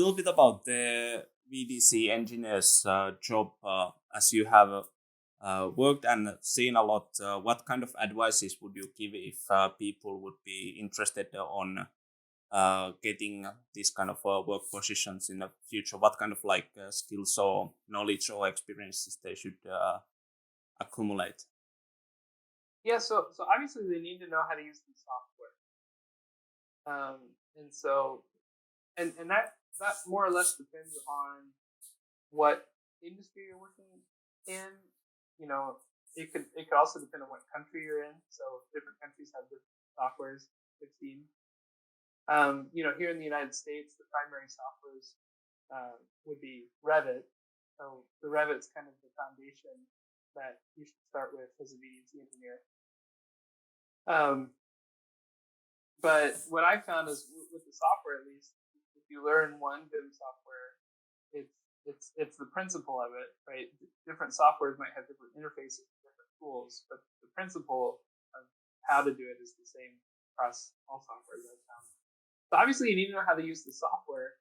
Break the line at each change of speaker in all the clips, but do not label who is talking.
little bit about the VDC engineer's job, as you have worked and seen a lot. What kind of advices would you give if people would be interested on getting these kind of work positions in the future? What kind of skills or knowledge or experiences they should accumulate?
Yeah, so obviously they need to know how to use the software, and so and that more or less depends on what industry you're working in. You know, it could also depend on what country you're in. So different countries have different softwares, it seems. Here in the United States, the primary softwares would be Revit. So the Revit's kind of the foundation that you should start with as a VDC engineer. But what I found is with the software, at least, if you learn one BIM software, it's the principle of it, right? Different softwares might have different interfaces, different tools, but the principle of how to do it is the same across all softwares I've found. So obviously you need to know how to use the software,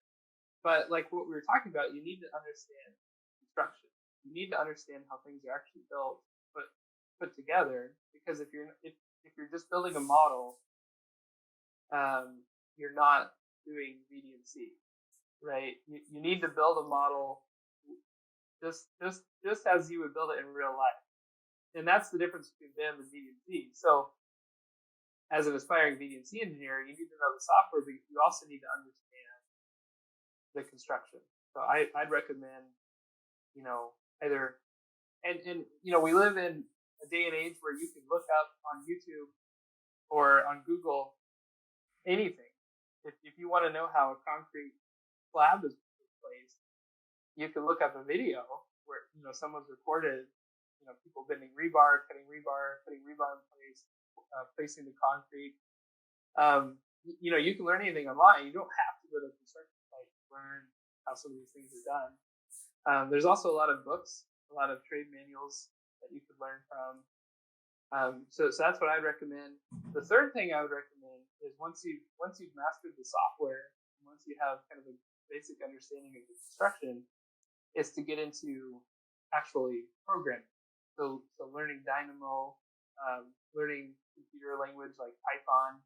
but like what we were talking about, you need to understand construction. You need to understand how things are actually built, put together, because if you're just building a model, you're not doing VDC, right? You need to build a model just as you would build it in real life, and that's the difference between BIM and VDC. So, as an aspiring VDC engineer, you need to know the software, but you also need to understand the construction. So, I'd recommend, either, and we live in a day and age where you can look up on YouTube or on Google anything. If you want to know how a concrete slab is placed, you can look up a video where someone's recorded people bending rebar, putting rebar in place, placing the concrete. You can learn anything online. You don't have to go to a construction site to learn how some of these things are done. There's also a lot of books, a lot of trade manuals that you could learn from. So that's what I'd recommend. The third thing I would recommend is once you've mastered the software, once you have kind of a basic understanding of the construction, is to get into actually programming. So learning Dynamo, learning computer language like Python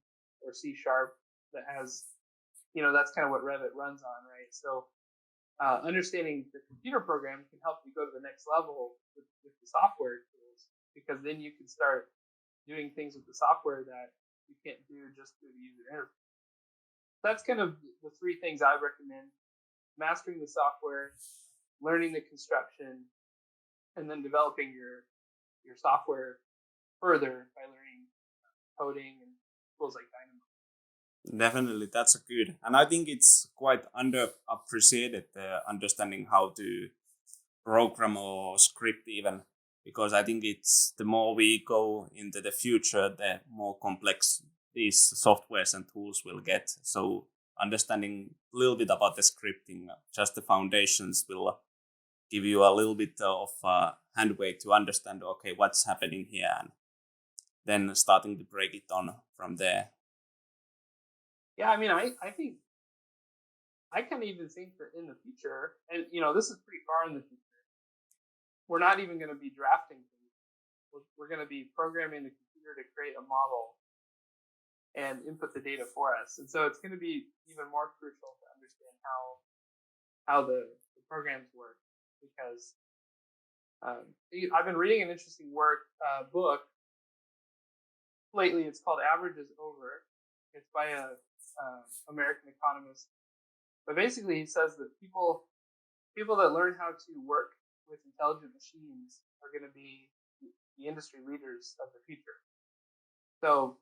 or C# that has, that's kind of what Revit runs on, right? So understanding the computer program can help you go to the next level with the software tools, because then you can start doing things with the software that you can't do just through the user interface. That's kind of the three things I would recommend: mastering the software, learning the construction, and then developing your software further by learning coding and tools like Dynamo.
Definitely, that's good. And I think it's quite underappreciated, understanding how to program or script even, because I think it's the more we go into the future, the more complex these softwares and tools will get. So understanding a little bit about the scripting, just the foundations, will give you a little bit of handway to understand, okay, what's happening here, and then starting to break it down from there.
Yeah, I mean, I think I can even think that in the future, and this is pretty far in the future, we're not even going to be drafting things. We're going to be programming the computer to create a model and input the data for us. And so it's going to be even more crucial to understand how the programs work, because I've been reading an interesting book lately. It's called Average is Over. It's by a American economist. But basically, he says that people that learn how to work with intelligent machines are going to be the industry leaders of the future. So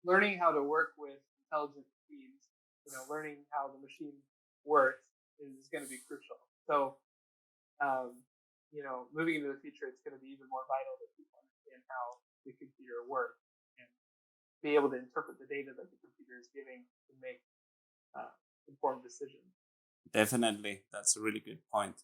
learning how to work with intelligent machines, learning how the machine works is going to be crucial. So, moving into the future, it's going to be even more vital that people understand how the computer works and be able to interpret the data that the computer is giving to make informed decisions.
Definitely, that's a really good point.